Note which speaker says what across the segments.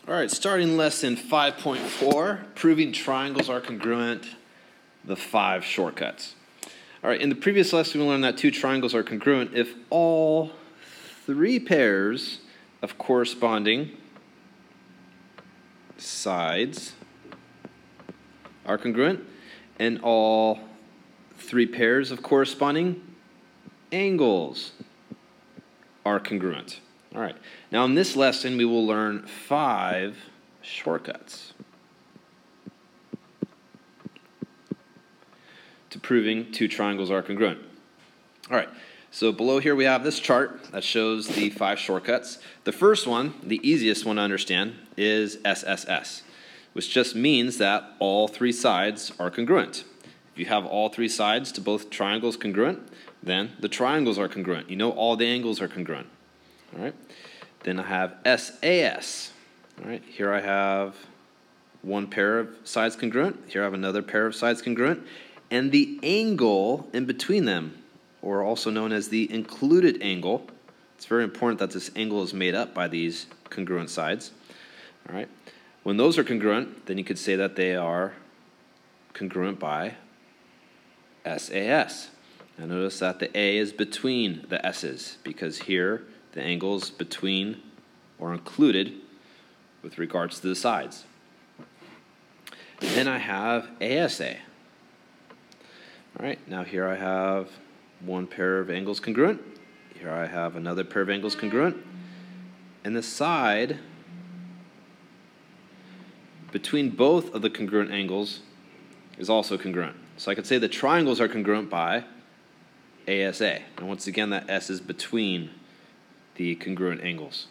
Speaker 1: All right, starting lesson 5.4, proving triangles are congruent, the 5 shortcuts. All right, in the previous lesson we learned that 2 triangles are congruent if all 3 pairs of corresponding sides are congruent and all 3 pairs of corresponding angles are congruent. All right, now in this lesson we will learn 5 shortcuts to proving 2 triangles are congruent. All right, so below here we have this chart that shows the 5 shortcuts. The first one, the easiest one to understand, is SSS, which just means that all 3 sides are congruent. If you have all 3 sides to both triangles congruent, then the triangles are congruent. You know all the angles are congruent. All right. Then I have SAS. All right. Here I have one pair of sides congruent. Here I have another pair of sides congruent. And the angle in between them, or also known as the included angle, it's very important that this angle is made up by these congruent sides. All right. When those are congruent, then you could say that they are congruent by SAS. Now notice that the A is between the S's because here the angles between or included with regards to the sides. Then I have ASA. All right, now here I have one pair of angles congruent. Here I have another pair of angles congruent. And the side between both of the congruent angles is also congruent. So I could say the triangles are congruent by ASA. And once again, that S is between the congruent angles.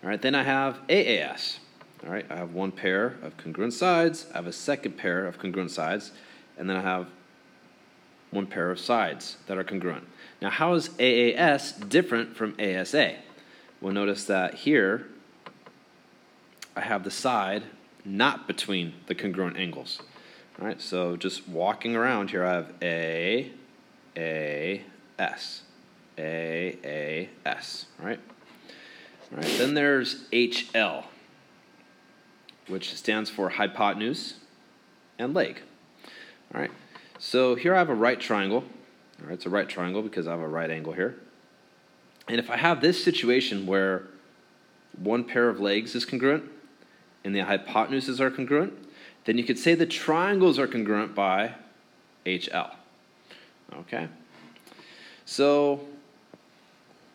Speaker 1: All right, then I have AAS. All right, I have one pair of congruent sides, I have a second pair of congruent sides, and then I have one pair of sides that are congruent. Now, how is AAS different from ASA? Well, notice that here I have the side not between the congruent angles. All right, so just walking around here, I have AAS. AAS, right? All right, then there's HL, which stands for hypotenuse and leg. All right, so here I have a right triangle. All right, it's a right triangle because I have a right angle here. And if I have this situation where one pair of legs is congruent and the hypotenuses are congruent, then you could say the triangles are congruent by HL. Okay? So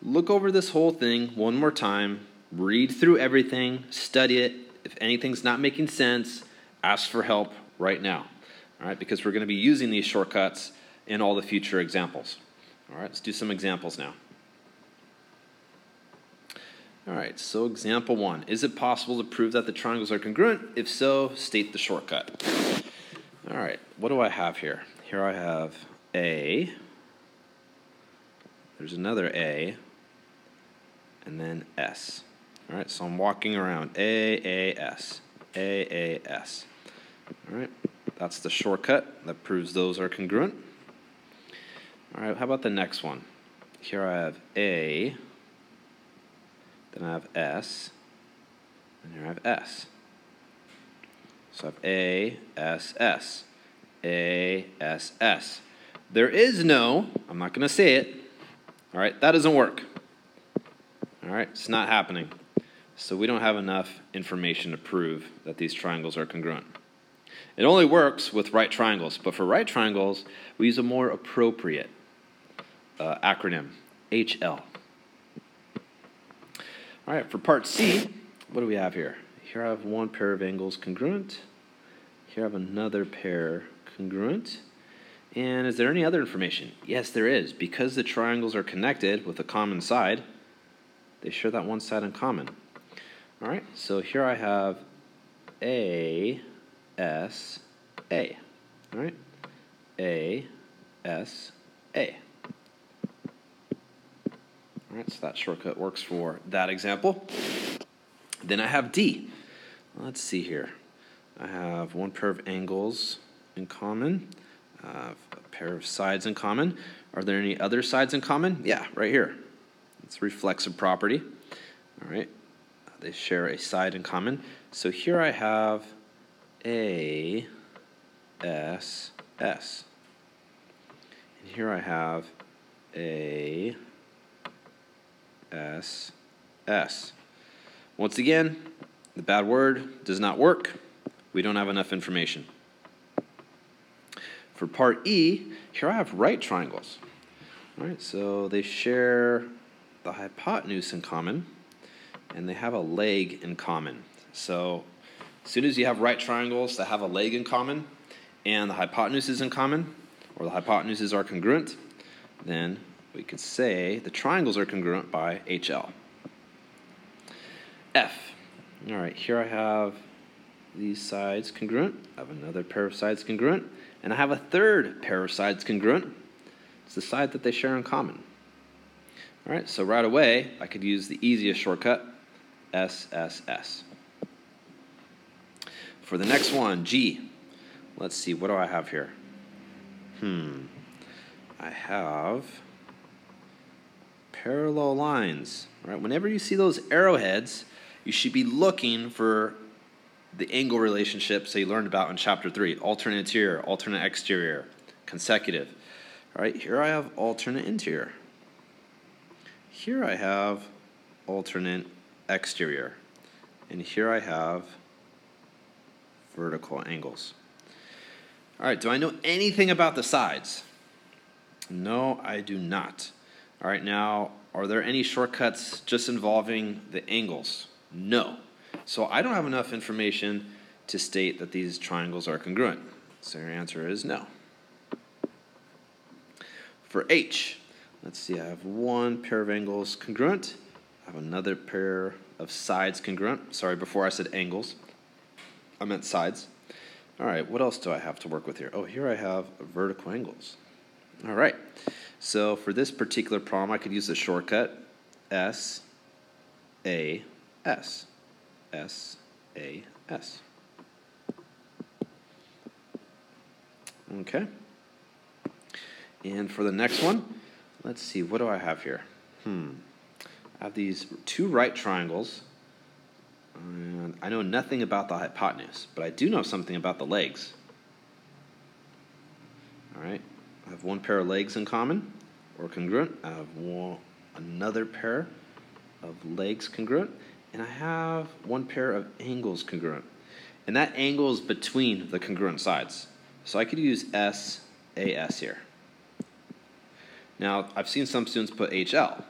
Speaker 1: look over this whole thing one more time, read through everything, study it. If anything's not making sense, ask for help right now. All right, because we're going to be using these shortcuts in all the future examples. All right, let's do some examples now. All right, so example 1. Is it possible to prove that the triangles are congruent? If so, state the shortcut. All right, what do I have here? Here I have A. There's another A. And then S. All right, so I'm walking around AAS. AAS. All right, that's the shortcut that proves those are congruent. All right, how about the next one? Here I have A. Then I have S, and here I have S. So I have A, S, S. A, S, S. There is no, I'm not going to say it, all right, that doesn't work. All right, it's not happening. So we don't have enough information to prove that these triangles are congruent. It only works with right triangles, but for right triangles, we use a more appropriate acronym, HL. All right, for part C, what do we have here? Here I have one pair of angles congruent. Here I have another pair congruent. And is there any other information? Yes, there is. Because the triangles are connected with a common side, they share that one side in common. All right, so here I have A, S, A. All right, A, S, A. All right, so that shortcut works for that example. Then I have D. Let's see here. I have one pair of angles in common. I have a pair of sides in common. Are there any other sides in common? Yeah, right here. It's reflexive property. All right. they share a side in common. So here I have A, S, S. And here I have A, S, S. Once again, the bad word does not work. We don't have enough information. For part E, here I have right triangles. All right, so they share the hypotenuse in common, and they have a leg in common. So as soon as you have right triangles that have a leg in common, and the hypotenuse is in common, or the hypotenuses are congruent, then we could say the triangles are congruent by HL. F. All right, here I have these sides congruent. I have another pair of sides congruent. And I have a third pair of sides congruent. It's the side that they share in common. All right, so right away, I could use the easiest shortcut, S, S, S. For the next one, G. Let's see, what do I have here? I have parallel lines. All right, whenever you see those arrowheads, you should be looking for the angle relationships that you learned about in Chapter 3. Alternate interior, alternate exterior, consecutive. All right, here I have alternate interior. Here I have alternate exterior. And here I have vertical angles. All right, do I know anything about the sides? No, I do not. All right, now, are there any shortcuts just involving the angles? No. So I don't have enough information to state that these triangles are congruent. So your answer is no. For H, let's see, I have one pair of angles congruent. I have another pair of sides congruent. Sorry, before I said angles, I meant sides. All right, what else do I have to work with here? Oh, here I have vertical angles. All right, so for this particular problem, I could use the shortcut S, A, S. S, A, S. Okay. And for the next one, let's see, what do I have here? I have these two right triangles, and I know nothing about the hypotenuse, but I do know something about the legs. All right, I have one pair of legs in common, or congruent. I have another pair of legs congruent, and I have one pair of angles congruent. And that angle is between the congruent sides. So I could use S, A, S here. Now, I've seen some students put HL.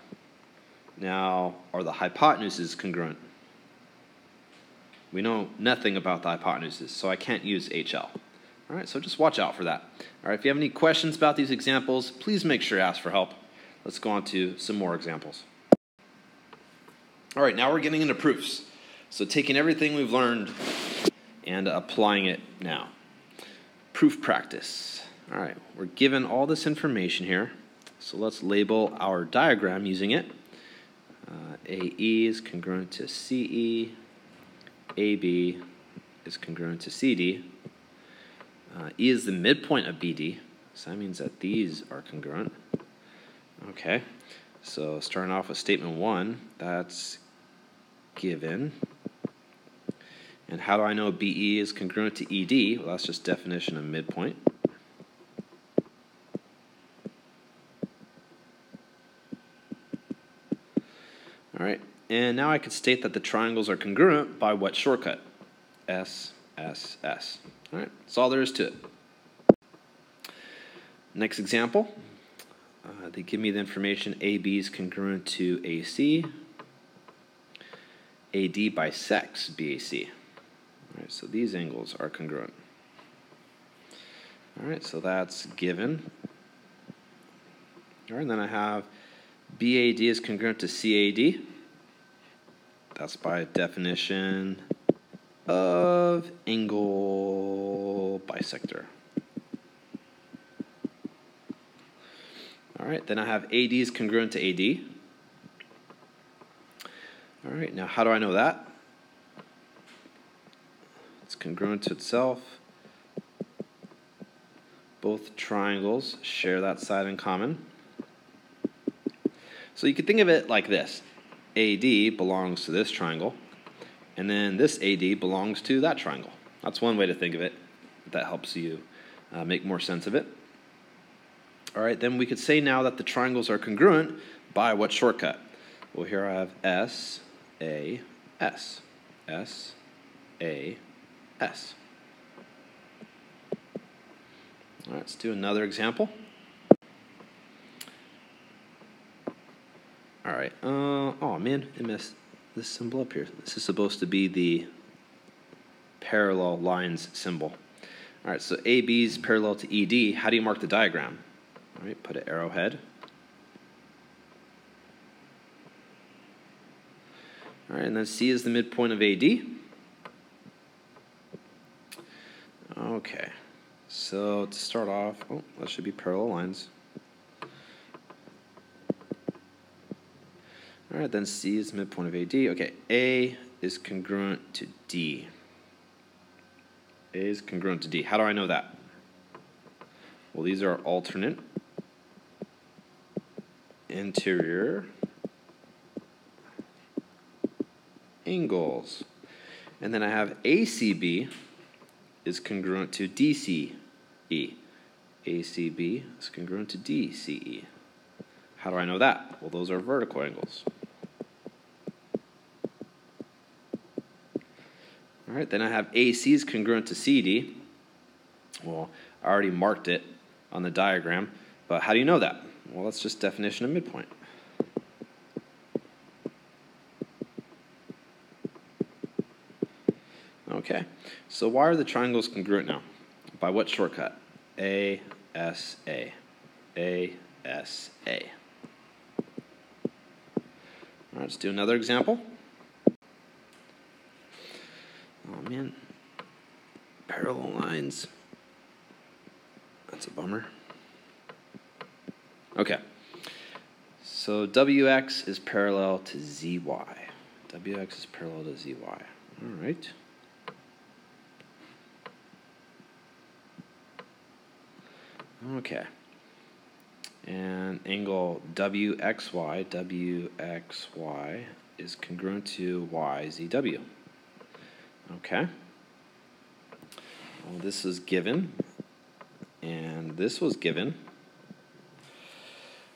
Speaker 1: Now, are the hypotenuses congruent? We know nothing about the hypotenuses, so I can't use HL. All right, so just watch out for that. All right, if you have any questions about these examples, please make sure to ask for help. Let's go on to some more examples. All right, now we're getting into proofs. So taking everything we've learned and applying it now. Proof practice. All right, we're given all this information here. So let's label our diagram using it. AE is congruent to CE. AB is congruent to CD. E is the midpoint of BD, so that means that these are congruent. Okay, so starting off with statement 1, that's given. And how do I know BE is congruent to ED? Well, that's just definition of midpoint. All right, and now I could state that the triangles are congruent by what shortcut? S, S, S. All right, that's all there is to it. Next example, they give me the information AB is congruent to AC. AD bisects BAC. All right, so these angles are congruent. All right, so that's given. All right, and then I have BAD is congruent to CAD. That's by definition of angle bisector. All right, then I have AD is congruent to AD. All right, now how do I know that? It's congruent to itself. Both triangles share that side in common. So you could think of it like this. AD belongs to this triangle, And then this AD belongs to that triangle. That's one way to think of it. That helps you make more sense of it. All right, then we could say now that the triangles are congruent by what shortcut? Well, here I have S, A, S. S, A, S. All right, let's do another example. All right, oh man, I messed this symbol up here. This is supposed to be the parallel lines symbol. All right, so AB is parallel to ED. How do you mark the diagram? All right, put an arrowhead. All right, and then C is the midpoint of AD. Okay, so to start off, oh, that should be parallel lines. All right, then C is the midpoint of AD. Okay, A is congruent to D. A is congruent to D. How do I know that? Well, these are alternate interior angles. And then I have ACB is congruent to DCE. ACB is congruent to DCE. How do I know that? Well, those are vertical angles. All right, then I have AC is congruent to CD. Well, I already marked it on the diagram, but how do you know that? Well, that's just definition of midpoint. Okay, so why are the triangles congruent now? By what shortcut? A, S, A. A, S, A. All right, let's do another example. Oh man, parallel lines. That's a bummer. Okay, so WX is parallel to ZY. WX is parallel to ZY. All right. Okay. And angle WXY, WXY is congruent to YZW. Okay. Well, this is given, and this was given.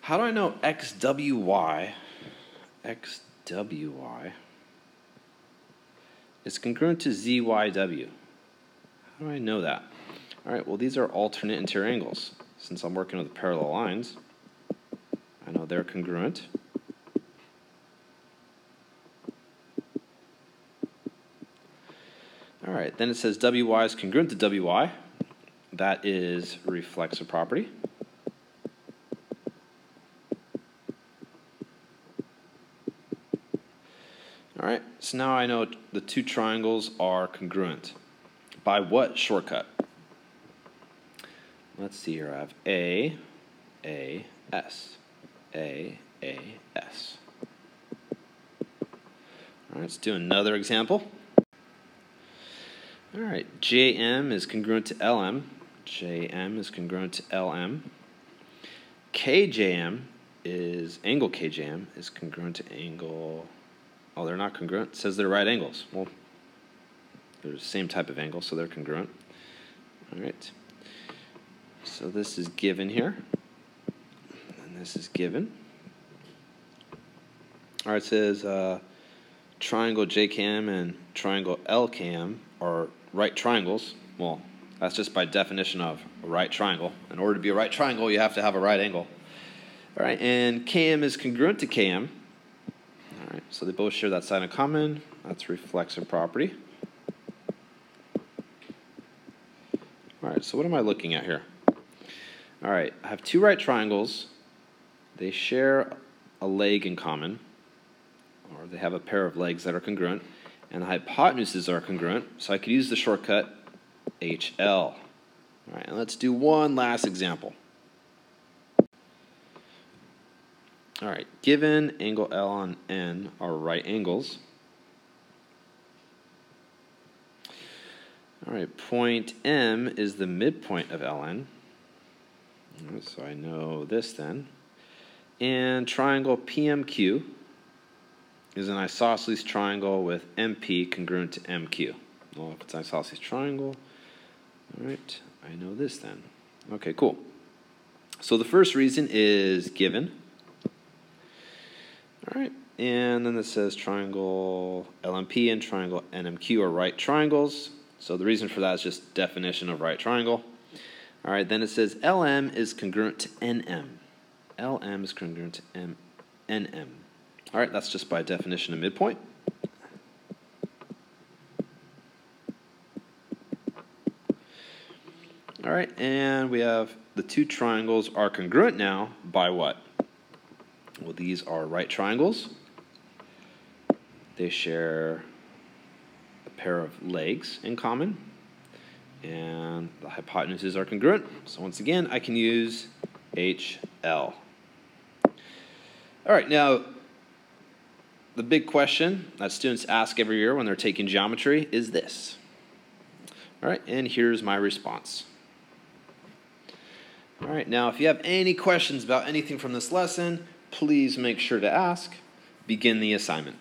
Speaker 1: How do I know XWY is congruent to ZYW? How do I know that? All right, well, these are alternate interior angles. Since I'm working with parallel lines, I know they're congruent. All right, then it says WY is congruent to WY. That is reflexive property. All right, so now I know the two triangles are congruent. By what shortcut? Let's see here. I have A, S. A, S. All right, let's do another example. All right, JM is congruent to LM. JM is congruent to LM. KJM is, angle KJM is congruent to angle, oh, they're not congruent. It says they're right angles. Well, they're the same type of angle, so they're congruent. All right. So this is given here, and this is given. All right, it says triangle JKM and triangle LKM are right triangles. Well, that's just by definition of a right triangle. In order to be a right triangle, you have to have a right angle. All right, and KM is congruent to KM. All right, so they both share that side in common. That's reflexive property. All right, so what am I looking at here? All right, I have two right triangles. They share a leg in common, or they have a pair of legs that are congruent, and the hypotenuses are congruent, so I could use the shortcut HL. All right, and let's do one last example. All right, given angle L and N are right angles. All right, point M is the midpoint of LN. So I know this then. And triangle PMQ is an isosceles triangle with MP congruent to MQ? Well, if it's an isosceles triangle, all right, I know this then. Okay, cool. So the first reason is given. All right, and then it says triangle LMP and triangle NMQ are right triangles. So the reason for that is just definition of right triangle. All right, then it says LM is congruent to NM. LM is congruent to NM. All right, that's just by definition of midpoint. All right, and we have the two triangles are congruent now by what? Well, these are right triangles. They share a pair of legs in common, and the hypotenuses are congruent. So once again, I can use HL. All right, now the big question that students ask every year when they're taking geometry is this. All right, and here's my response. All right, now if you have any questions about anything from this lesson, please make sure to ask. Begin the assignment.